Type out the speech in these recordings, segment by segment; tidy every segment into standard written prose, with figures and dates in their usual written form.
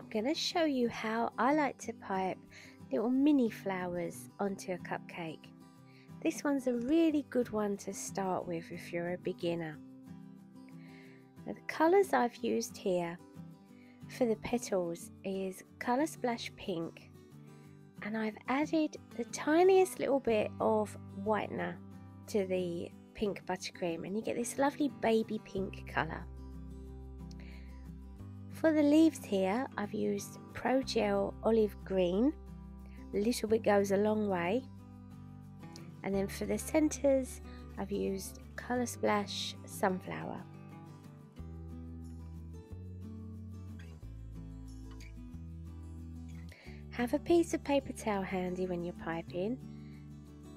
going to show you how I like to pipe little mini flowers onto a cupcake. This one's a really good one to start with if you're a beginner. Now, the colours I've used here for the petals is Colour Splash Pink, and I've added the tiniest little bit of whitener to the pink buttercream, and you get this lovely baby pink colour. For the leaves here, I've used Pro Gel Olive Green. A little bit goes a long way. And then for the centres, I've used Colour Splash Sunflower. Have a piece of paper towel handy when you're piping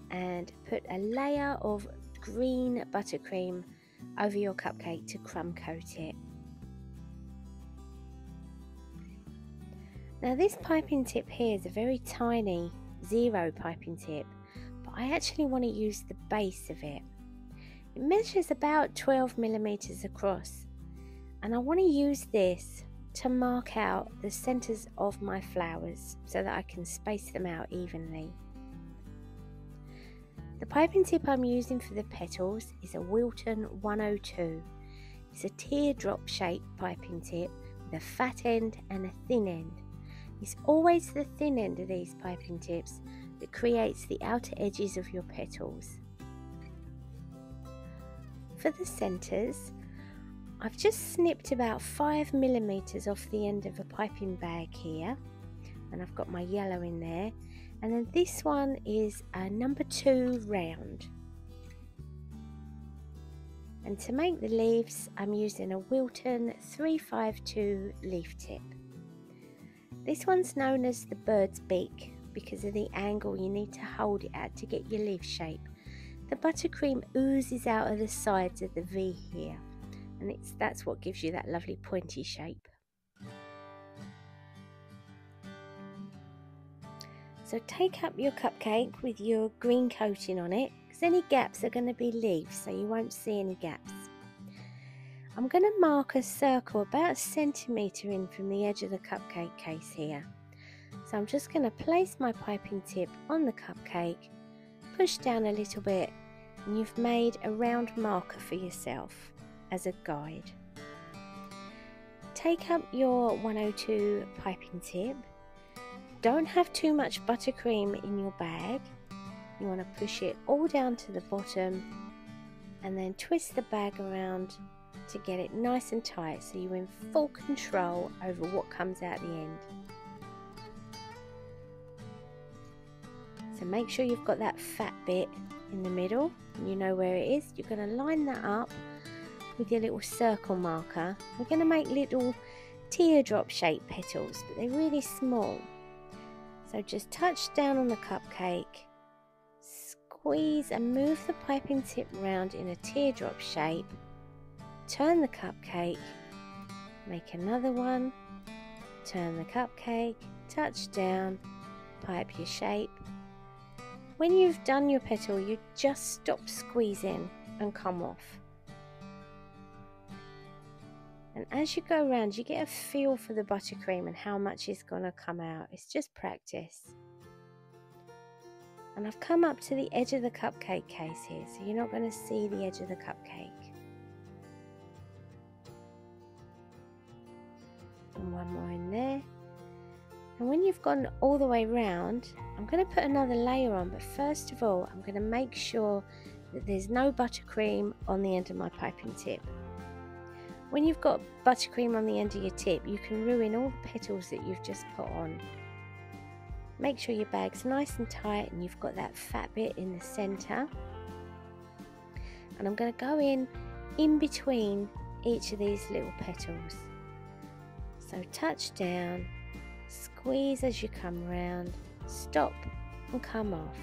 and put a layer of green buttercream over your cupcake to crumb coat it. Now this piping tip here is a very tiny 0 piping tip, but I actually want to use the base of it. It measures about 12mm across, and I want to use this to mark out the centres of my flowers so that I can space them out evenly. The piping tip I'm using for the petals is a Wilton 102. It's a teardrop shaped piping tip with a fat end and a thin end. It's always the thin end of these piping tips that creates the outer edges of your petals. For the centres, I've just snipped about 5mm off the end of a piping bag here, and I've got my yellow in there, and then this one is a number 2 round. And to make the leaves, I'm using a Wilton 352 leaf tip. This one's known as the bird's beak because of the angle you need to hold it at to get your leaf shape. The buttercream oozes out of the sides of the V here, and that's what gives you that lovely pointy shape. So take up your cupcake with your green coating on it, because any gaps are going to be leaves, so you won't see any gaps. I'm going to mark a circle about 1 centimetre in from the edge of the cupcake case here. So I'm just going to place my piping tip on the cupcake, push down a little bit, and you've made a round marker for yourself as a guide. Take up your 102 piping tip. Don't have too much buttercream in your bag. You want to push it all down to the bottom and then twist the bag around to get it nice and tight so you're in full control over what comes out the end. So make sure you've got that fat bit in the middle and you know where it is. You're going to line that up with your little circle marker. We're going to make little teardrop shaped petals, but they're really small. So just touch down on the cupcake, squeeze and move the piping tip round in a teardrop shape. Turn the cupcake, make another one, turn the cupcake, touch down, pipe your shape. When you've done your petal, you just stop squeezing and come off. And as you go around, you get a feel for the buttercream and how much is going to come out. It's just practice. And I've come up to the edge of the cupcake case here, so you're not going to see the edge of the cupcake. And one more in there. And when you've gone all the way round, I'm going to put another layer on, but first of all I'm going to make sure that there's no buttercream on the end of my piping tip. When you've got buttercream on the end of your tip, you can ruin all the petals that you've just put on. Make sure your bag's nice and tight and you've got that fat bit in the centre. And I'm going to go in between each of these little petals. So touch down, squeeze as you come round, stop and come off.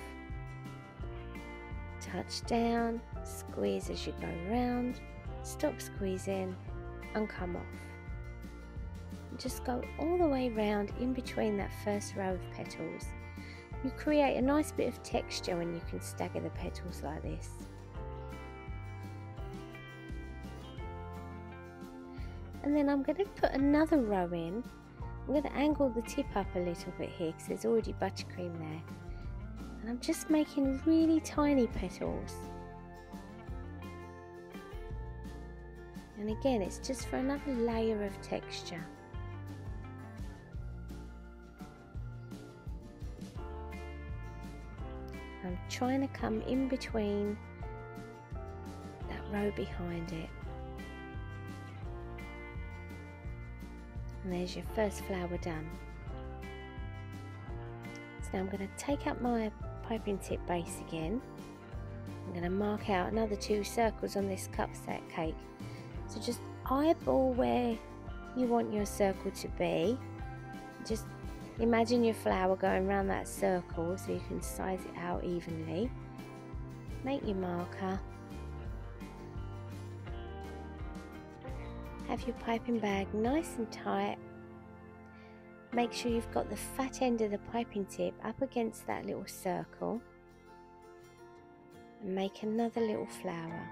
Touch down, squeeze as you go round, stop squeezing and come off. And just go all the way round in between that first row of petals. You create a nice bit of texture when you can stagger the petals like this. And then I'm going to put another row in I'm going to angle the tip up a little bit here because there's already buttercream there. And I'm just making really tiny petals. And again, it's just for another layer of texture. I'm trying to come in between that row behind it. And there's your first flower done. So now I'm going to take up my piping tip base again. I'm going to mark out another 2 circles on this cupcake. So just eyeball where you want your circle to be. Just imagine your flower going around that circle so you can size it out evenly. Make your marker. Have your piping bag nice and tight. Make sure you've got the fat end of the piping tip up against that little circle. And make another little flower.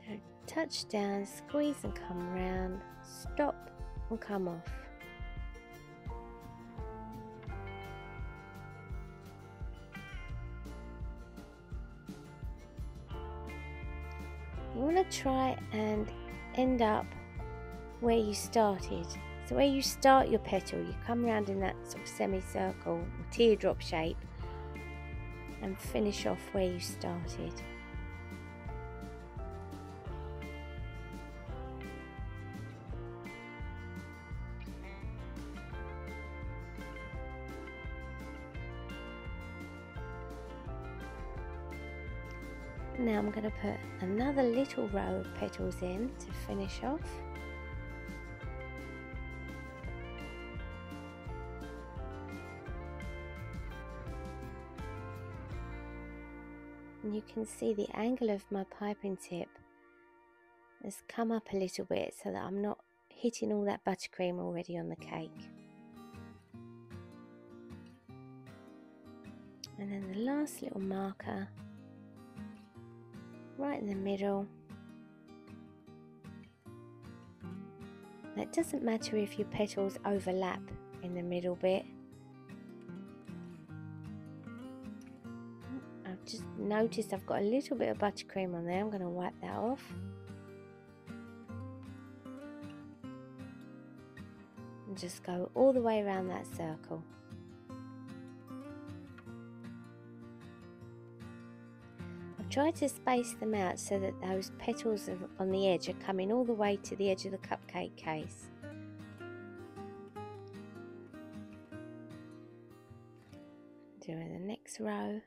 Don't touch down, squeeze and come round, stop and come off. You want to try and end up where you started. So where you start your petal, you come round in that sort of semicircle or teardrop shape and finish off where you started. Now I'm going to put another little row of petals in to finish off. And you can see the angle of my piping tip has come up a little bit so that I'm not hitting all that buttercream already on the cake. And then the last little marker right in the middle. Now it doesn't matter if your petals overlap in the middle bit. I've just noticed I've got a little bit of buttercream on there. I'm going to wipe that off. And just go all the way around that circle. Try to space them out so that those petals on the edge are coming all the way to the edge of the cupcake case. Doing the next row.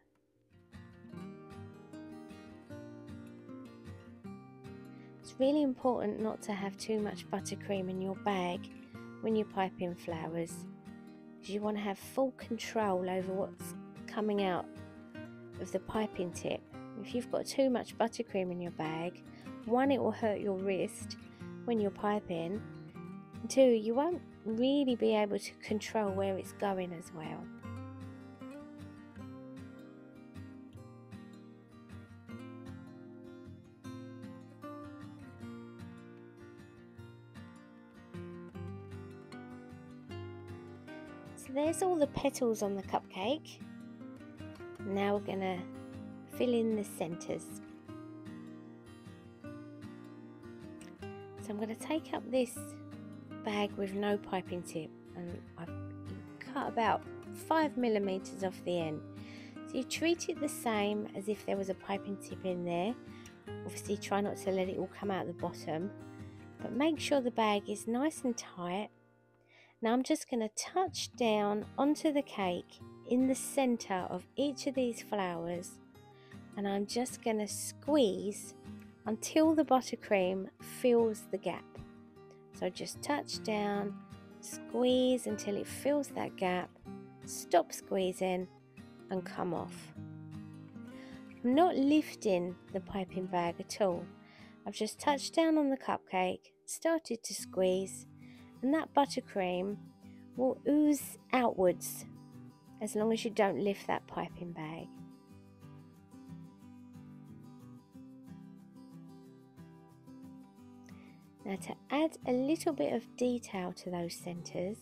It's really important not to have too much buttercream in your bag when you're piping flowers, because you want to have full control over what's coming out of the piping tip. If you've got too much buttercream in your bag, one, it will hurt your wrist when you're piping, and two, you won't really be able to control where it's going as well. So there's all the petals on the cupcake. Now we're going to fill in the centres. So I'm going to take up this bag with no piping tip, and I've cut about 5mm off the end. So you treat it the same as if there was a piping tip in there. Obviously try not to let it all come out the bottom, but make sure the bag is nice and tight. Now I'm just going to touch down onto the cake in the centre of each of these flowers, and I'm just going to squeeze until the buttercream fills the gap. So just touch down, squeeze until it fills that gap, stop squeezing and come off. I'm not lifting the piping bag at all. I've just touched down on the cupcake, started to squeeze, and that buttercream will ooze outwards as long as you don't lift that piping bag. Now to add a little bit of detail to those centres,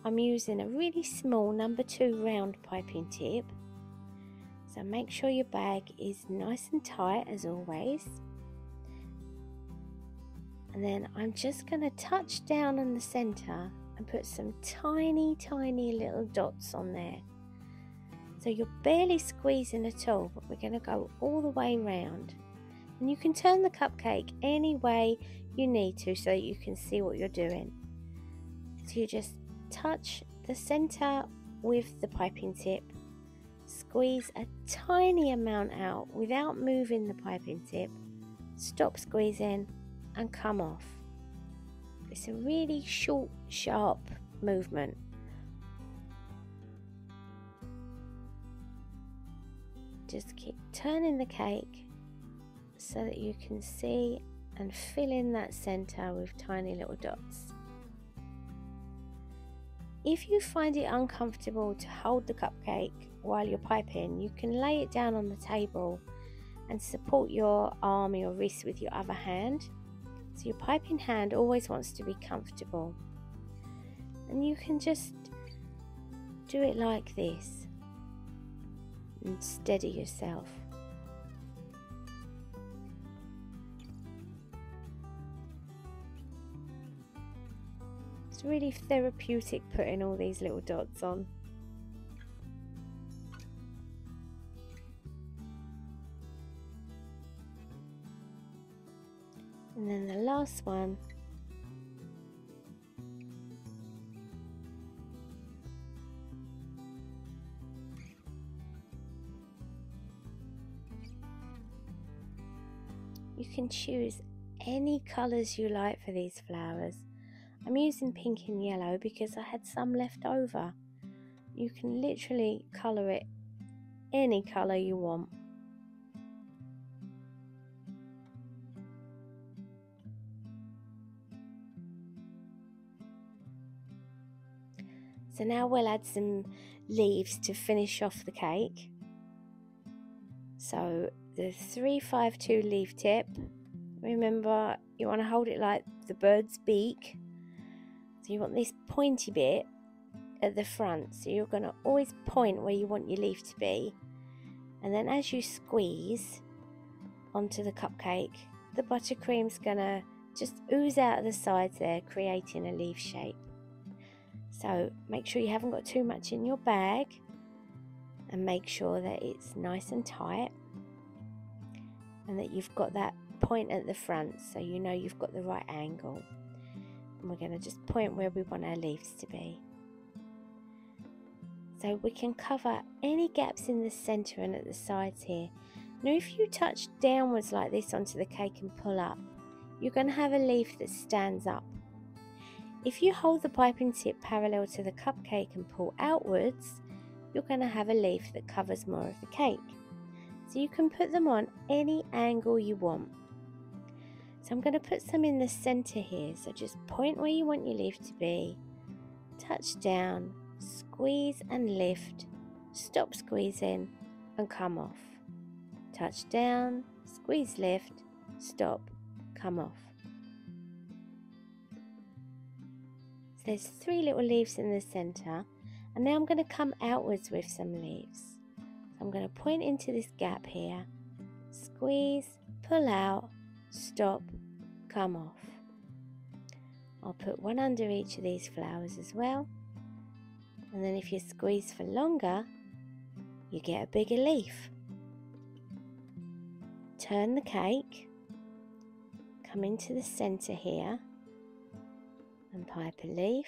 I'm using a really small number 2 round piping tip. So make sure your bag is nice and tight as always. And then I'm just going to touch down on the centre and put some tiny little dots on there. So you're barely squeezing at all, but we're going to go all the way round. And you can turn the cupcake any way you need to so that you can see what you're doing. So you just touch the centre with the piping tip, squeeze a tiny amount out without moving the piping tip, stop squeezing and come off. It's a really short, sharp movement. Just keep turning the cake so that you can see and fill in that centre with tiny little dots. If you find it uncomfortable to hold the cupcake while you're piping, you can lay it down on the table and support your arm or your wrist with your other hand. So your piping hand always wants to be comfortable. And you can just do it like this and steady yourself. It's really therapeutic putting all these little dots on. And then the last one, you can choose any colours you like for these flowers. I'm using pink and yellow because I had some left over. You can literally colour it any colour you want. So now we'll add some leaves to finish off the cake. So the 352 leaf tip, remember you want to hold it like the bird's beak. So you want this pointy bit at the front. So you're going to always point where you want your leaf to be. And then as you squeeze onto the cupcake, the buttercream's going to just ooze out of the sides there, creating a leaf shape. So make sure you haven't got too much in your bag and make sure that it's nice and tight and that you've got that point at the front so you know you've got the right angle. And we're going to just point where we want our leaves to be. So we can cover any gaps in the centre and at the sides here. Now if you touch downwards like this onto the cake and pull up, you're going to have a leaf that stands up. If you hold the piping tip parallel to the cupcake and pull outwards, you're going to have a leaf that covers more of the cake. So you can put them on any angle you want. So I'm going to put some in the centre here. So just point where you want your leaf to be, touch down, squeeze and lift, stop squeezing and come off. Touch down, squeeze, lift, stop, come off. So there's 3 little leaves in the centre, and now I'm going to come outwards with some leaves. So I'm going to point into this gap here, squeeze, pull out, stop, come off. I'll put one under each of these flowers as well, and then if you squeeze for longer, you get a bigger leaf. Turn the cake, come into the centre here, and pipe a leaf.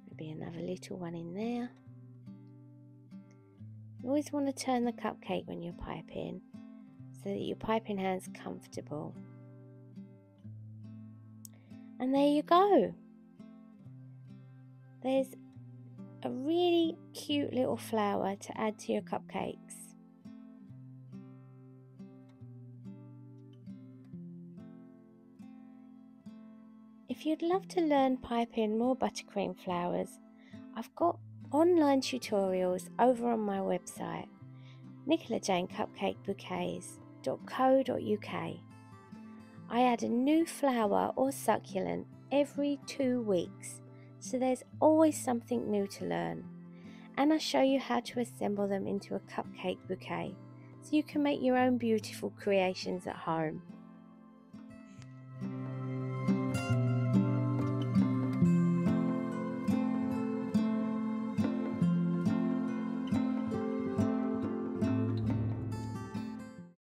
Maybe another little one in there. You always want to turn the cupcake when you're piping so that your piping hand's comfortable. And there you go. There's a really cute little flower to add to your cupcakes. If you'd love to learn piping more buttercream flowers, I've got online tutorials over on my website, nicolajanecupcakebouquets.co.uk. I add a new flower or succulent every 2 weeks, so there's always something new to learn. And I show you how to assemble them into a cupcake bouquet, so you can make your own beautiful creations at home.